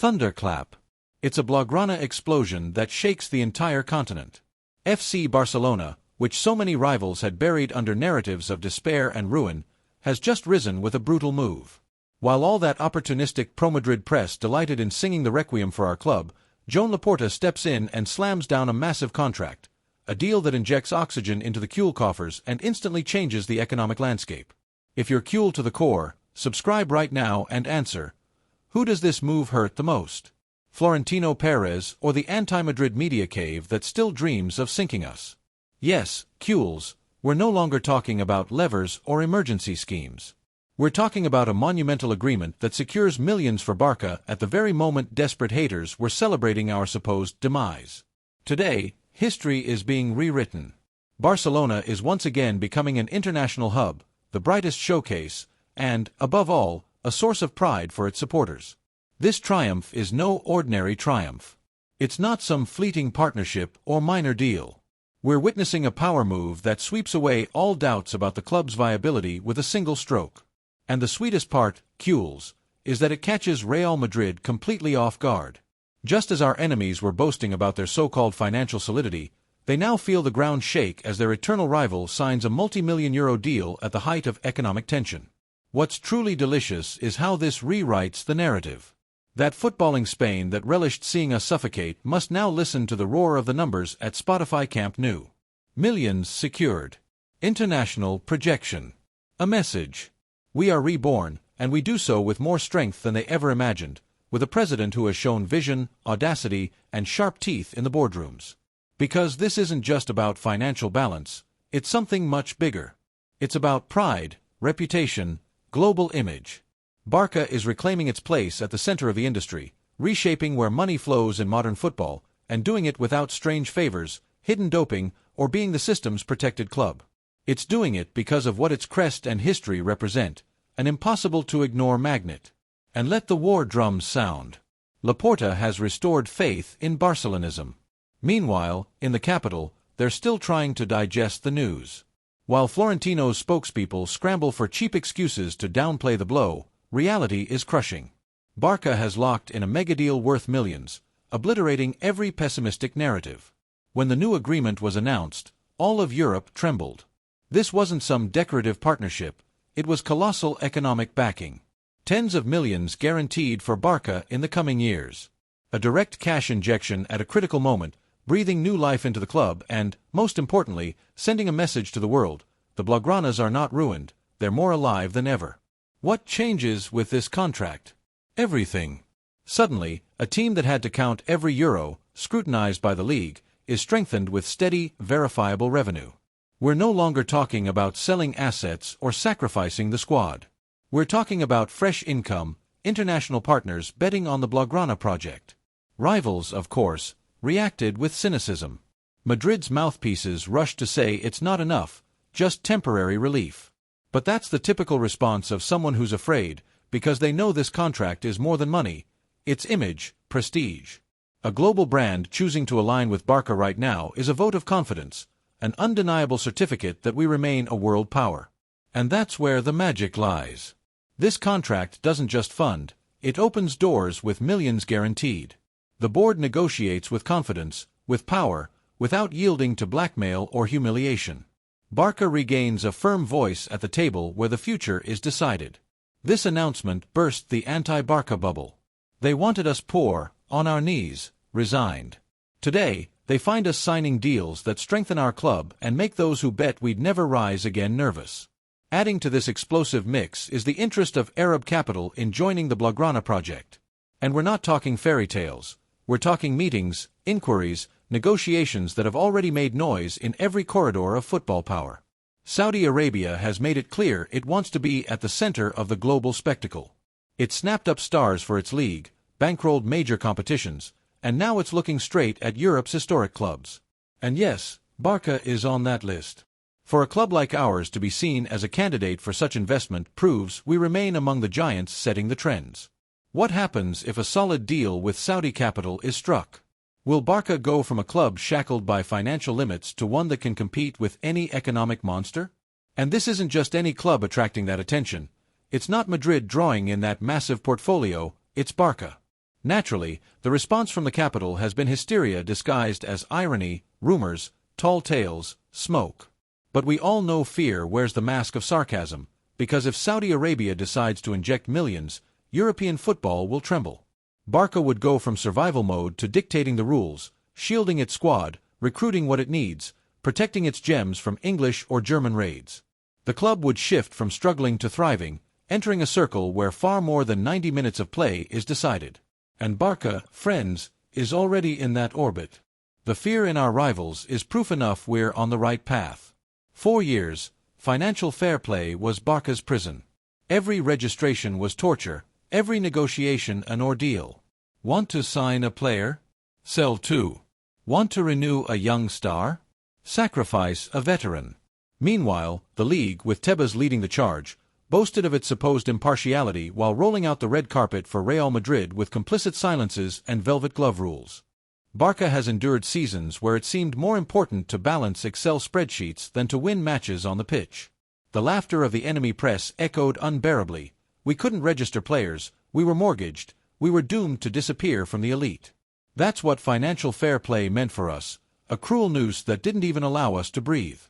Thunderclap. It's a Blaugrana explosion that shakes the entire continent. FC Barcelona, which so many rivals had buried under narratives of despair and ruin, has just risen with a brutal move. While all that opportunistic pro-Madrid press delighted in singing the requiem for our club, Joan Laporta steps in and slams down a massive contract, a deal that injects oxygen into the Cule coffers and instantly changes the economic landscape. If you're Cule to the core, subscribe right now and answer, who does this move hurt the most? Florentino Perez or the anti-Madrid media cave that still dreams of sinking us? Yes, Cules, we're no longer talking about levers or emergency schemes. We're talking about a monumental agreement that secures millions for Barça at the very moment desperate haters were celebrating our supposed demise. Today, history is being rewritten. Barcelona is once again becoming an international hub, the brightest showcase, and, above all, a source of pride for its supporters. This triumph is no ordinary triumph. It's not some fleeting partnership or minor deal. We're witnessing a power move that sweeps away all doubts about the club's viability with a single stroke. And the sweetest part, Cules, is that it catches Real Madrid completely off guard. Just as our enemies were boasting about their so-called financial solidity, they now feel the ground shake as their eternal rival signs a multi-million-euro deal at the height of economic tension. What's truly delicious is how this rewrites the narrative. That footballing Spain that relished seeing us suffocate must now listen to the roar of the numbers at Spotify Camp Nou. Millions secured. International projection. A message. We are reborn, and we do so with more strength than they ever imagined, with a president who has shown vision, audacity, and sharp teeth in the boardrooms. Because this isn't just about financial balance, it's something much bigger. It's about pride, reputation, global image. Barça is reclaiming its place at the center of the industry, reshaping where money flows in modern football, and doing it without strange favors, hidden doping, or being the system's protected club. It's doing it because of what its crest and history represent, an impossible-to-ignore magnet. And let the war drums sound. Laporta has restored faith in Barcelonism. Meanwhile, in the capital, they're still trying to digest the news. While Florentino's spokespeople scramble for cheap excuses to downplay the blow, reality is crushing. Barça has locked in a megadeal worth millions, obliterating every pessimistic narrative. When the new agreement was announced, all of Europe trembled. This wasn't some decorative partnership, it was colossal economic backing. Tens of millions guaranteed for Barça in the coming years. A direct cash injection at a critical moment, breathing new life into the club and, most importantly, sending a message to the world, the Blaugranas are not ruined, they're more alive than ever. What changes with this contract? Everything. Suddenly, a team that had to count every euro, scrutinized by the league, is strengthened with steady, verifiable revenue. We're no longer talking about selling assets or sacrificing the squad. We're talking about fresh income, international partners betting on the Blaugrana project. Rivals, of course, reacted with cynicism. Madrid's mouthpieces rushed to say it's not enough, just temporary relief. But that's the typical response of someone who's afraid, because they know this contract is more than money, it's image, prestige. A global brand choosing to align with Barça right now is a vote of confidence, an undeniable certificate that we remain a world power. And that's where the magic lies. This contract doesn't just fund, it opens doors with millions guaranteed. The board negotiates with confidence, with power, without yielding to blackmail or humiliation. Barça regains a firm voice at the table where the future is decided. This announcement burst the anti-Barça bubble. They wanted us poor, on our knees, resigned. Today, they find us signing deals that strengthen our club and make those who bet we'd never rise again nervous. Adding to this explosive mix is the interest of Arab capital in joining the Blaugrana project. And we're not talking fairy tales. We're talking meetings, inquiries, negotiations that have already made noise in every corridor of football power. Saudi Arabia has made it clear it wants to be at the center of the global spectacle. It snapped up stars for its league, bankrolled major competitions, and now it's looking straight at Europe's historic clubs. And yes, Barça is on that list. For a club like ours to be seen as a candidate for such investment proves we remain among the giants setting the trends. What happens if a solid deal with Saudi capital is struck? Will Barça go from a club shackled by financial limits to one that can compete with any economic monster? And this isn't just any club attracting that attention. It's not Madrid drawing in that massive portfolio, it's Barça. Naturally, the response from the capital has been hysteria disguised as irony, rumors, tall tales, smoke. But we all know fear wears the mask of sarcasm, because if Saudi Arabia decides to inject millions, European football will tremble. Barça would go from survival mode to dictating the rules, shielding its squad, recruiting what it needs, protecting its gems from English or German raids. The club would shift from struggling to thriving, entering a circle where far more than 90 minutes of play is decided. And Barça, friends, is already in that orbit. The fear in our rivals is proof enough we're on the right path. 4 years, financial fair play was Barça's prison. Every registration was torture, every negotiation an ordeal. Want to sign a player? Sell two. Want to renew a young star? Sacrifice a veteran. Meanwhile, the league, with Tebas leading the charge, boasted of its supposed impartiality while rolling out the red carpet for Real Madrid with complicit silences and velvet glove rules. Barça has endured seasons where it seemed more important to balance Excel spreadsheets than to win matches on the pitch. The laughter of the enemy press echoed unbearably. We couldn't register players, we were mortgaged, we were doomed to disappear from the elite. That's what financial fair play meant for us, a cruel noose that didn't even allow us to breathe.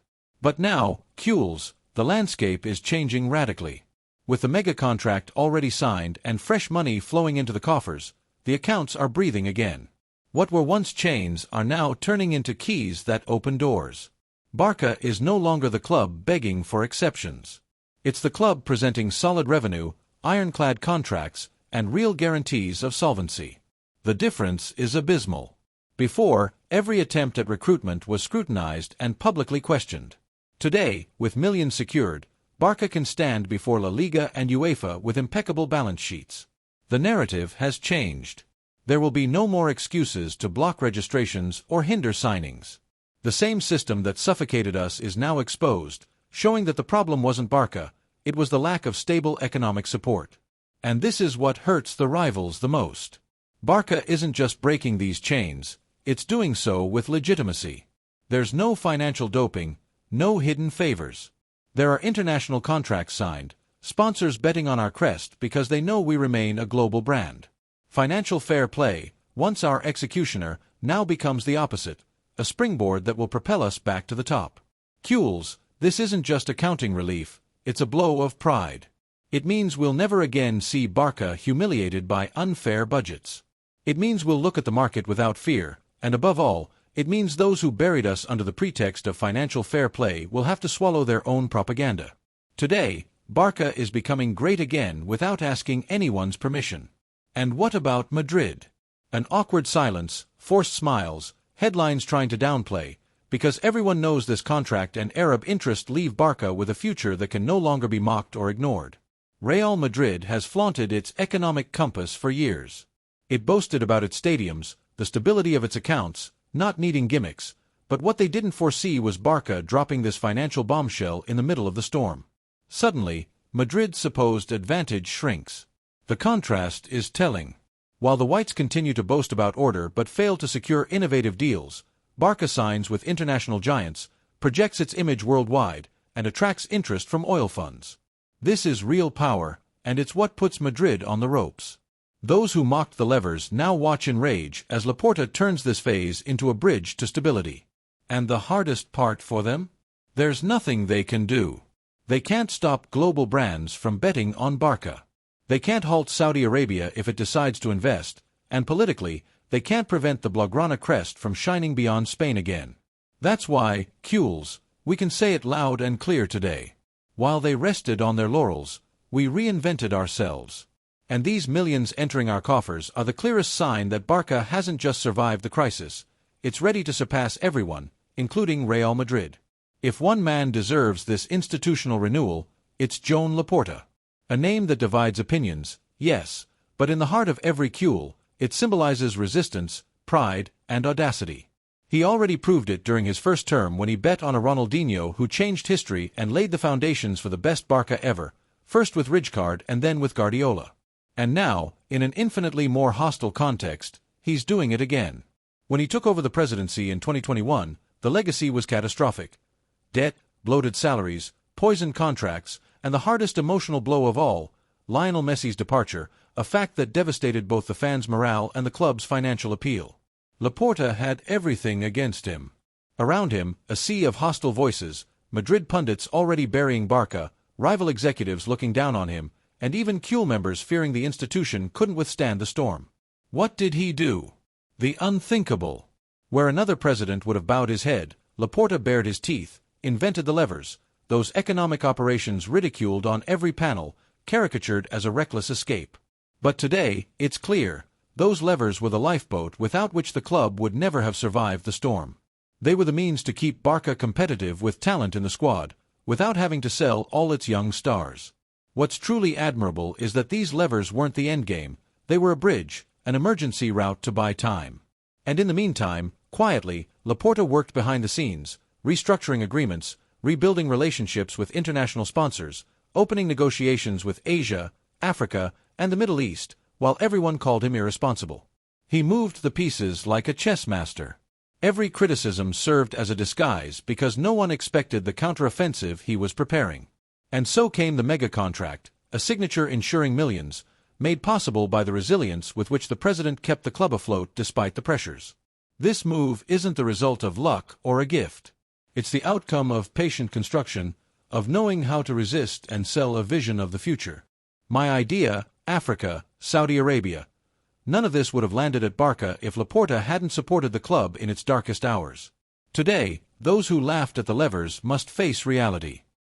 But now, Kules, the landscape is changing radically. With the mega contract already signed and fresh money flowing into the coffers, the accounts are breathing again. What were once chains are now turning into keys that open doors. Barça is no longer the club begging for exceptions. It's the club presenting solid revenue, ironclad contracts, and real guarantees of solvency. The difference is abysmal. Before, every attempt at recruitment was scrutinized and publicly questioned. Today, with millions secured, Barça can stand before La Liga and UEFA with impeccable balance sheets. The narrative has changed. There will be no more excuses to block registrations or hinder signings. The same system that suffocated us is now exposed, showing that the problem wasn't Barça, it was the lack of stable economic support. And this is what hurts the rivals the most. Barça isn't just breaking these chains, it's doing so with legitimacy. There's no financial doping, no hidden favors. There are international contracts signed, sponsors betting on our crest because they know we remain a global brand. Financial fair play, once our executioner, now becomes the opposite, a springboard that will propel us back to the top. Kules, this isn't just accounting relief, it's a blow of pride. It means we'll never again see Barça humiliated by unfair budgets. It means we'll look at the market without fear, and above all, it means those who buried us under the pretext of financial fair play will have to swallow their own propaganda. Today, Barça is becoming great again without asking anyone's permission. And what about Madrid? An awkward silence, forced smiles, headlines trying to downplay, because everyone knows this contract and Arab interest leave Barça with a future that can no longer be mocked or ignored. Real Madrid has flaunted its economic compass for years. It boasted about its stadiums, the stability of its accounts, not needing gimmicks, but what they didn't foresee was Barça dropping this financial bombshell in the middle of the storm. Suddenly, Madrid's supposed advantage shrinks. The contrast is telling. While the Whites continue to boast about order but fail to secure innovative deals, Barça signs with international giants, projects its image worldwide, and attracts interest from oil funds. This is real power, and it's what puts Madrid on the ropes. Those who mocked the levers now watch in rage as Laporta turns this phase into a bridge to stability. And the hardest part for them? There's nothing they can do. They can't stop global brands from betting on Barça. They can't halt Saudi Arabia if it decides to invest, and politically, they can't prevent the Blaugrana crest from shining beyond Spain again. That's why, Kules, we can say it loud and clear today. While they rested on their laurels, we reinvented ourselves. And these millions entering our coffers are the clearest sign that Barça hasn't just survived the crisis, it's ready to surpass everyone, including Real Madrid. If one man deserves this institutional renewal, it's Joan Laporta. A name that divides opinions, yes, but in the heart of every Kules, it symbolizes resistance, pride, and audacity. He already proved it during his first term when he bet on a Ronaldinho who changed history and laid the foundations for the best Barça ever, first with Rijkaard and then with Guardiola. And now, in an infinitely more hostile context, he's doing it again. When he took over the presidency in 2021, the legacy was catastrophic. Debt, bloated salaries, poisoned contracts, and the hardest emotional blow of all, Lionel Messi's departure, a fact that devastated both the fans' morale and the club's financial appeal. Laporta had everything against him. Around him, a sea of hostile voices, Madrid pundits already burying Barça, rival executives looking down on him, and even CUL members fearing the institution couldn't withstand the storm. What did he do? The unthinkable. Where another president would have bowed his head, Laporta bared his teeth, invented the levers, those economic operations ridiculed on every panel, caricatured as a reckless escape. But today, it's clear, those levers were the lifeboat without which the club would never have survived the storm. They were the means to keep Barça competitive with talent in the squad, without having to sell all its young stars. What's truly admirable is that these levers weren't the endgame, they were a bridge, an emergency route to buy time. And in the meantime, quietly, Laporta worked behind the scenes, restructuring agreements, rebuilding relationships with international sponsors, opening negotiations with Asia, Africa, and the Middle East, while everyone called him irresponsible. He moved the pieces like a chess master. Every criticism served as a disguise because no one expected the counteroffensive he was preparing. And so came the mega contract, a signature ensuring millions, made possible by the resilience with which the president kept the club afloat despite the pressures. This move isn't the result of luck or a gift. It's the outcome of patient construction, of knowing how to resist and sell a vision of the future. My idea, Africa, Saudi Arabia. None of this would have landed at Barça if Laporta hadn't supported the club in its darkest hours. Today, those who laughed at the levers must face reality.